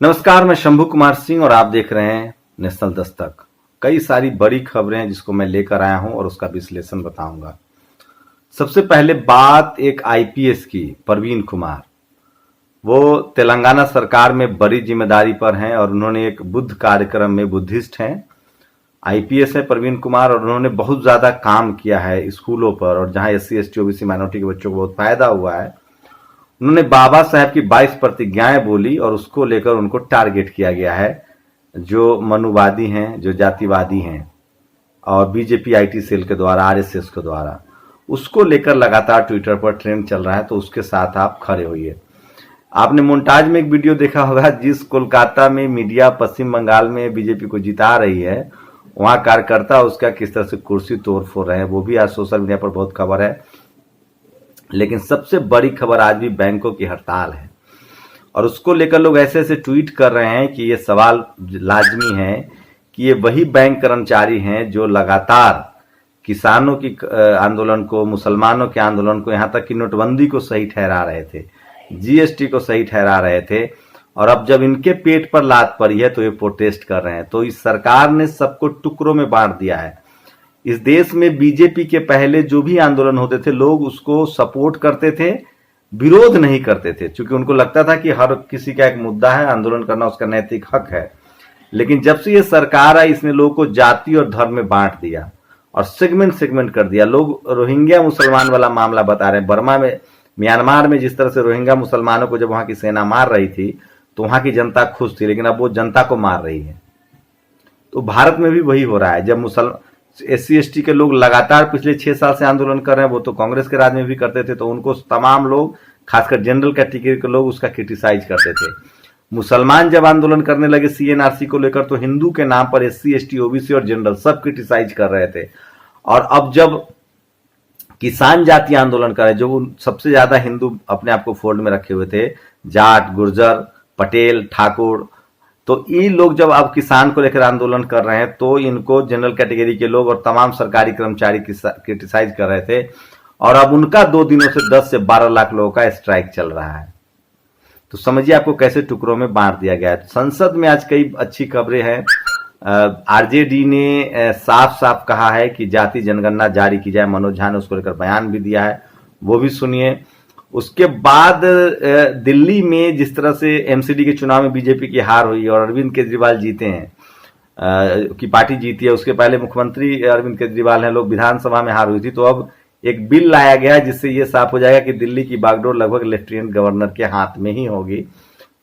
नमस्कार, मैं शंभू कुमार सिंह और आप देख रहे हैं नेशनल दस्तक। कई सारी बड़ी खबरें हैं जिसको मैं लेकर आया हूं और उसका विश्लेषण बताऊंगा। सबसे पहले बात एक आईपीएस की, परवीन कुमार। वो तेलंगाना सरकार में बड़ी जिम्मेदारी पर हैं और उन्होंने एक बुद्ध कार्यक्रम में, बुद्धिस्ट हैं, आईपीएस है परवीन कुमार, और उन्होंने बहुत ज्यादा काम किया है स्कूलों पर, और जहां एससी एसटी ओबीसी माइनॉरिटी के बच्चों को बहुत फायदा हुआ है। उन्होंने बाबा साहब की 22 प्रतिज्ञाएं बोली और उसको लेकर उनको टारगेट किया गया है, जो मनुवादी हैं, जो जातिवादी हैं, और बीजेपी आईटी सेल के द्वारा, आरएसएस के द्वारा उसको लेकर लगातार ट्विटर पर ट्रेंड चल रहा है। तो उसके साथ आप खड़े होइए। आपने मोन्टाज में एक वीडियो देखा होगा, जिस कोलकाता में मीडिया पश्चिम बंगाल में बीजेपी को जिता रही है, वहां कार्यकर्ता उसका किस तरह से कुर्सी तोड़फोड़ रहे हैं, वो भी आज सोशल मीडिया पर बहुत खबर है। लेकिन सबसे बड़ी खबर आज भी बैंकों की हड़ताल है, और उसको लेकर लोग ऐसे ऐसे ट्वीट कर रहे हैं कि ये सवाल लाजमी है कि ये वही बैंक कर्मचारी हैं जो लगातार किसानों की आंदोलन को, मुसलमानों के आंदोलन को, यहां तक कि नोटबंदी को सही ठहरा रहे थे, जीएसटी को सही ठहरा रहे थे, और अब जब इनके पेट पर लात पड़ी है तो ये प्रोटेस्ट कर रहे हैं। तो इस सरकार ने सबको टुकड़ों में बांट दिया है। इस देश में बीजेपी के पहले जो भी आंदोलन होते थे, लोग उसको सपोर्ट करते थे, विरोध नहीं करते थे, क्योंकि उनको लगता था कि हर किसी का एक मुद्दा है, आंदोलन करना उसका नैतिक हक है। लेकिन जब से ये सरकार आई, इसने लोगों को जाति और धर्म में बांट दिया और सेगमेंट कर दिया। लोग रोहिंग्या मुसलमान वाला मामला बता रहे हैं। बर्मा में, म्यांमार में जिस तरह से रोहिंग्या मुसलमानों को जब वहां की सेना मार रही थी तो वहां की जनता खुश थी, लेकिन अब वो जनता को मार रही है। तो भारत में भी वही हो रहा है। जब एससी एसटी के लोग लगातार पिछले 6 साल से आंदोलन कर रहे हैं, वो तो कांग्रेस के राज में भी करते थे, तो उनको तमाम लोग, खासकर जनरल कैटेगरी के लोग, उसका क्रिटिसाइज करते थे। मुसलमान जब आंदोलन करने लगे सीएनआरसी को लेकर, तो हिंदू के नाम पर एससी एसटी ओबीसी और जनरल सब क्रिटिसाइज कर रहे थे। और अब जब किसान जाति आंदोलन कर रहे, जो सबसे ज्यादा हिंदू अपने आप को फोल्ड में रखे हुए थे, जाट, गुर्जर, पटेल, ठाकुर, तो ये लोग जब अब किसान को लेकर आंदोलन कर रहे हैं, तो इनको जनरल कैटेगरी के लोग और तमाम सरकारी कर्मचारी क्रिटिसाइज कर रहे थे। और अब उनका 2 दिनों से 10 से 12 लाख लोगों का स्ट्राइक चल रहा है। तो समझिए आपको कैसे टुकड़ों में बांट दिया गया है। संसद में आज कई अच्छी खबरें हैं। आरजेडी ने साफ साफ कहा है कि जाति जनगणना जारी की जाए। मनोज झा ने उसको लेकर बयान भी दिया है, वो भी सुनिए। उसके बाद दिल्ली में जिस तरह से एमसीडी के चुनाव में बीजेपी की हार हुई और अरविंद केजरीवाल जीते हैं, की पार्टी जीती है, उसके पहले मुख्यमंत्री अरविंद केजरीवाल हैं, लोग विधानसभा में हार हुई थी, तो अब एक बिल लाया गया जिससे ये साफ हो जाएगा कि दिल्ली की बागडोर लगभग लेफ्टिनेंट गवर्नर के हाथ में ही होगी।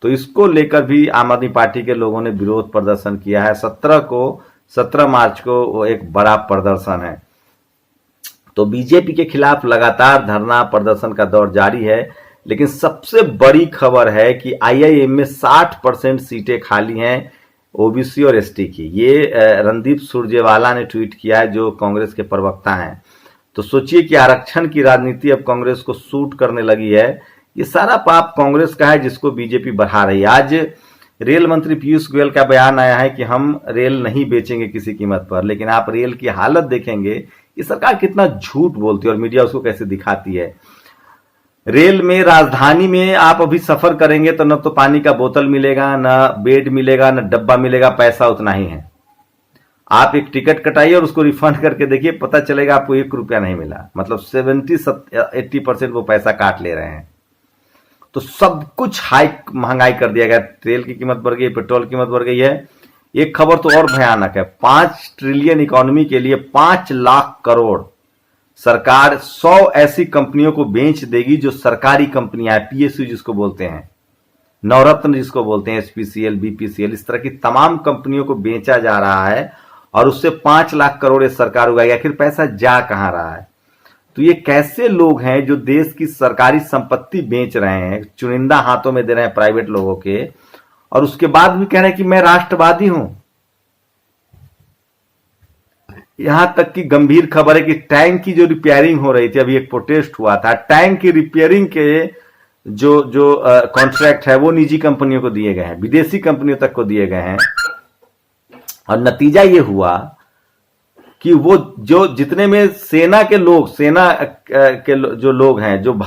तो इसको लेकर भी आम आदमी पार्टी के लोगों ने विरोध प्रदर्शन किया है। 17 मार्च को एक बड़ा प्रदर्शन है। तो बीजेपी के खिलाफ लगातार धरना प्रदर्शन का दौर जारी है। लेकिन सबसे बड़ी खबर है कि आईआईएम में 60% सीटें खाली हैं ओबीसी और एसटी की। ये रणदीप सुरजेवाला ने ट्वीट किया है, जो कांग्रेस के प्रवक्ता हैं। तो सोचिए कि आरक्षण की राजनीति अब कांग्रेस को सूट करने लगी है। ये सारा पाप कांग्रेस का है, जिसको बीजेपी बढ़ा रही है। आज रेल मंत्री पीयूष गोयल का बयान आया है कि हम रेल नहीं बेचेंगे किसी कीमत पर। लेकिन आप रेल की हालत देखेंगे, ये सरकार कितना झूठ बोलती है और मीडिया उसको कैसे दिखाती है। रेल में, राजधानी में आप अभी सफर करेंगे तो न तो पानी का बोतल मिलेगा, न बेड मिलेगा, न डब्बा मिलेगा, पैसा उतना ही है। आप एक टिकट कटाइए और उसको रिफंड करके देखिए, पता चलेगा आपको 1 रुपया नहीं मिला। मतलब 70-80% वो पैसा काट ले रहे हैं। तो सब कुछ हाइक, महंगाई कर दिया गया। तेल की कीमत बढ़ गई, पेट्रोल की कीमत बढ़ गई है। एक खबर तो और भयानक है। 5 ट्रिलियन इकोनॉमी के लिए 5 लाख करोड़ सरकार 100 ऐसी कंपनियों को बेच देगी जो सरकारी कंपनियां हैं, पीएसयू जिसको बोलते हैं, नवरत्न जिसको बोलते हैं, एचपीसीएल, बीपीसीएल, इस तरह की तमाम कंपनियों को बेचा जा रहा है और उससे 5 लाख करोड़ सरकार उगाएगी। आखिर पैसा जा कहां रहा है? तो ये कैसे लोग हैं जो देश की सरकारी संपत्ति बेच रहे हैं, चुनिंदा हाथों में दे रहे हैं प्राइवेट लोगों के, और उसके बाद भी कह रहे हैं कि मैं राष्ट्रवादी हूं। यहां तक कि गंभीर खबर है कि टैंक की जो रिपेयरिंग हो रही थी, अभी एक प्रोटेस्ट हुआ था, टैंक की रिपेयरिंग के जो कॉन्ट्रैक्ट है वो निजी कंपनियों को दिए गए हैं, विदेशी कंपनियों तक को दिए गए हैं। और नतीजा ये हुआ कि वो जो जितने में सेना के लोग, सेना के जो लोग हैं, जो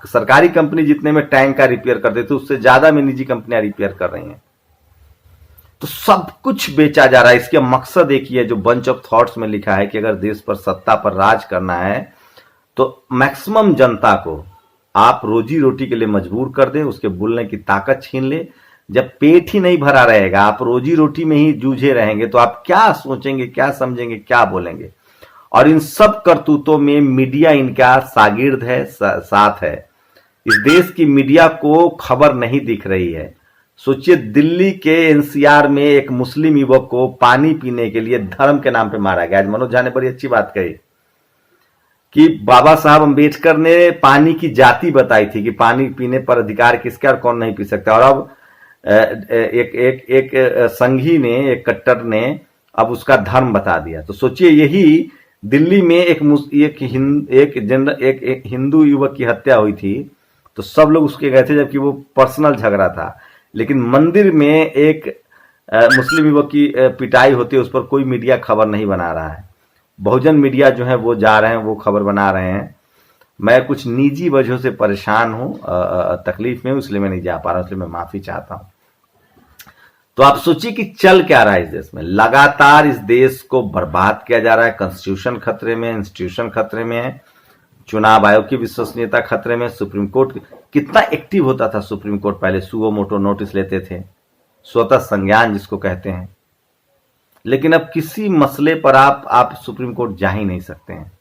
सरकारी कंपनी जितने में टैंक का रिपेयर करते थे, उससे ज्यादा में निजी कंपनियां रिपेयर कर रही हैं। तो सब कुछ बेचा जा रहा है। इसका मकसद एक ही है, जो बंच ऑफ थॉट्स में लिखा है कि अगर देश पर सत्ता पर राज करना है तो मैक्सिमम जनता को आप रोजी रोटी के लिए मजबूर कर दें, उसके बोलने की ताकत छीन ले। जब पेट ही नहीं भरा रहेगा, आप रोजी रोटी में ही जूझे रहेंगे, तो आप क्या सोचेंगे, क्या समझेंगे, क्या बोलेंगे। और इन सब करतूतों में मीडिया इनका शागिर्द है, साथ है। इस देश की मीडिया को खबर नहीं दिख रही है। सोचिए, दिल्ली के एनसीआर में एक मुस्लिम युवक को पानी पीने के लिए धर्म के नाम पे मारा गया। आज मनोज झा ने बड़ी अच्छी बात कही कि बाबा साहब अंबेडकर ने पानी की जाति बताई थी कि पानी पीने पर अधिकार किसका और कौन नहीं पी सकता। और अब एक संघी ने, एक कट्टर ने अब उसका धर्म बता दिया। तो सोचिए, यही दिल्ली में एक हिंदू युवक की हत्या हुई थी तो सब लोग उसके गए थे, जबकि वो पर्सनल झगड़ा था। लेकिन मंदिर में एक मुस्लिम युवक की पिटाई होती है, उस पर कोई मीडिया खबर नहीं बना रहा है। बहुजन मीडिया जो है वो जा रहे हैं, वो खबर बना रहे हैं। मैं कुछ निजी वजहों से परेशान हूं, तकलीफ में हूं, इसलिए मैं नहीं जा पा रहा हूं, इसलिए मैं माफी चाहता हूं। तो आप सोचिए कि चल क्या रहा है इस देश में। लगातार इस देश को बर्बाद किया जा रहा है। कॉन्स्टिट्यूशन खतरे में, इंस्टीट्यूशन खतरे में है, चुनाव आयोग की विश्वसनीयता खतरे में। सुप्रीम कोर्ट कितना एक्टिव होता था सुप्रीम कोर्ट, पहले सुओ मोटो नोटिस लेते थे, स्वतः संज्ञान जिसको कहते हैं। लेकिन अब किसी मसले पर आप सुप्रीम कोर्ट जा ही नहीं सकते हैं।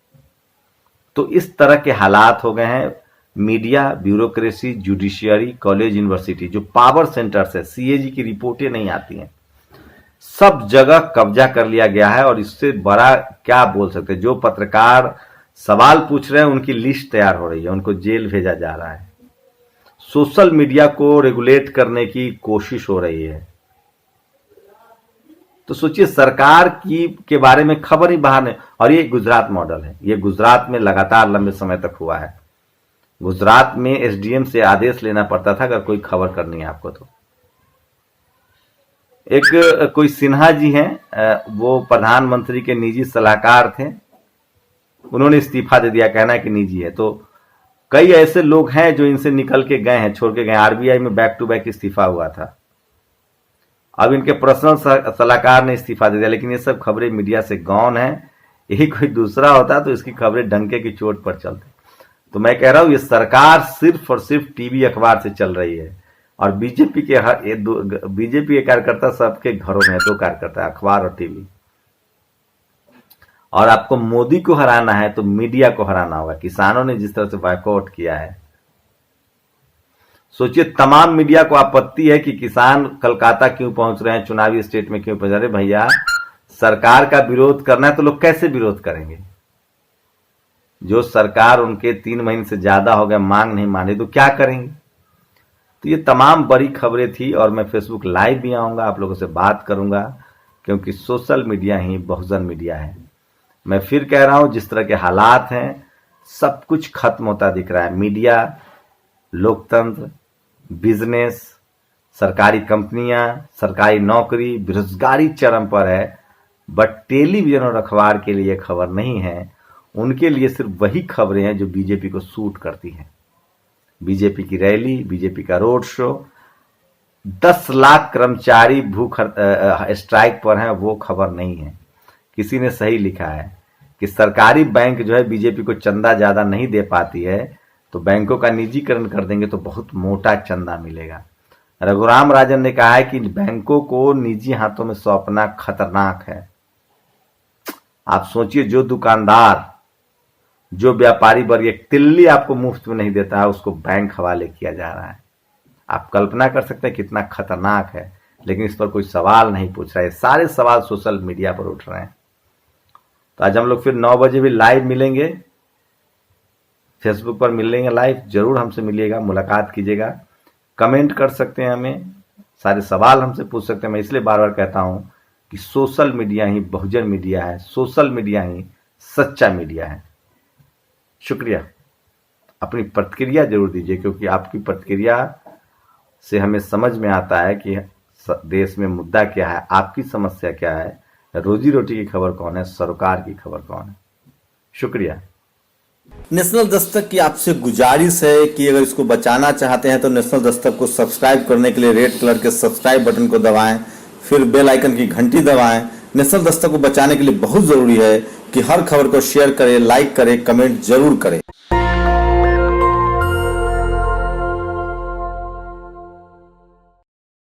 तो इस तरह के हालात हो गए हैं। Media, bureaucracy, judiciary, college, university, जो पावर सेंटर्स है, सीएजी की रिपोर्टें नहीं आती हैं, सब जगह कब्जा कर लिया गया है। और इससे बड़ा क्या बोल सकते हैं। जो पत्रकार सवाल पूछ रहे हैं उनकी लिस्ट तैयार हो रही है, उनको जेल भेजा जा रहा है। सोशल मीडिया को रेगुलेट करने की कोशिश हो रही है। तो सोचिए, सरकार के बारे में खबर ही बाहर नहीं। और ये गुजरात मॉडल है, ये गुजरात में लगातार लंबे समय तक हुआ है। गुजरात में एसडीएम से आदेश लेना पड़ता था अगर कोई खबर करनी है आपको तो। एक कोई सिन्हा जी हैं, वो प्रधानमंत्री के निजी सलाहकार थे, उन्होंने इस्तीफा दे दिया, कहना है कि निजी है। तो कई ऐसे लोग हैं जो इनसे निकल के गए हैं, छोड़ के गए। आरबीआई में बैक टू बैक इस्तीफा हुआ था, अब इनके पर्सनल सलाहकार ने इस्तीफा दे दिया। लेकिन ये सब खबरें मीडिया से गौन है। यही कोई दूसरा होता तो इसकी खबरें डंके की चोट पर चलती। तो मैं कह रहा हूं, ये सरकार सिर्फ और सिर्फ टीवी अखबार से चल रही है। और बीजेपी के कार्यकर्ता सबके घरों में 2 कार्यकर्ता, अखबार और टीवी। और आपको मोदी को हराना है तो मीडिया को हराना होगा। किसानों ने जिस तरह से बायकॉट किया है, सोचिए, तमाम मीडिया को आपत्ति है कि किसान कलकत्ता क्यों पहुंच रहे हैं, चुनावी स्टेट में क्यों पहुंच रहे हैं। भैया, सरकार का विरोध करना है तो लोग कैसे विरोध करेंगे। जो सरकार उनके 3 महीने से ज्यादा हो गया मांग नहीं माने तो क्या करेंगे। तो ये तमाम बड़ी खबरें थी। और मैं फेसबुक लाइव भी आऊंगा, आप लोगों से बात करूंगा, क्योंकि सोशल मीडिया ही बहुजन मीडिया है। मैं फिर कह रहा हूं, जिस तरह के हालात हैं, सब कुछ खत्म होता दिख रहा है। मीडिया, लोकतंत्र, बिजनेस, सरकारी कंपनियां, सरकारी नौकरी, बेरोजगारी चरम पर है। बट टेलीविजन और अखबार के लिए खबर नहीं है। उनके लिए सिर्फ वही खबरें हैं जो बीजेपी को सूट करती हैं। बीजेपी की रैली, बीजेपी का रोड शो, 10 लाख कर्मचारी भूख स्ट्राइक पर हैं, वो खबर नहीं है। किसी ने सही लिखा है कि सरकारी बैंक जो है बीजेपी को चंदा ज्यादा नहीं दे पाती है, तो बैंकों का निजीकरण कर देंगे तो बहुत मोटा चंदा मिलेगा। रघुराम राजन ने कहा है कि बैंकों को निजी हाथों में सौंपना खतरनाक है। आप सोचिए, जो दुकानदार, जो व्यापारी वर्ग एक तिल्ली आपको मुफ्त में नहीं देता है, उसको बैंक हवाले किया जा रहा है। आप कल्पना कर सकते हैं कितना खतरनाक है। लेकिन इस पर कोई सवाल नहीं पूछ रहा है। सारे सवाल सोशल मीडिया पर उठ रहे हैं। तो आज हम लोग फिर 9 बजे भी लाइव मिलेंगे, फेसबुक पर मिलेंगे लाइव। जरूर हमसे मिलिएगा, मुलाकात कीजिएगा, कमेंट कर सकते हैं, हमें सारे सवाल हमसे पूछ सकते हैं। मैं इसलिए बार बार कहता हूं कि सोशल मीडिया ही बहुजन मीडिया है, सोशल मीडिया ही सच्चा मीडिया है। शुक्रिया। अपनी प्रतिक्रिया जरूर दीजिए, क्योंकि आपकी प्रतिक्रिया से हमें समझ में आता है कि देश में मुद्दा क्या है, आपकी समस्या क्या है, रोजी रोटी की खबर कौन है, सरोकार की खबर कौन है। शुक्रिया। नेशनल दस्तक की आपसे गुजारिश है कि अगर इसको बचाना चाहते हैं तो नेशनल दस्तक को सब्सक्राइब करने के लिए रेड कलर के सब्सक्राइब बटन को दबाएं, फिर बेल आइकन की घंटी दबाएं। नेशनल दस्तक को बचाने के लिए बहुत जरूरी है कि हर खबर को शेयर करें, लाइक करें, कमेंट जरूर करें।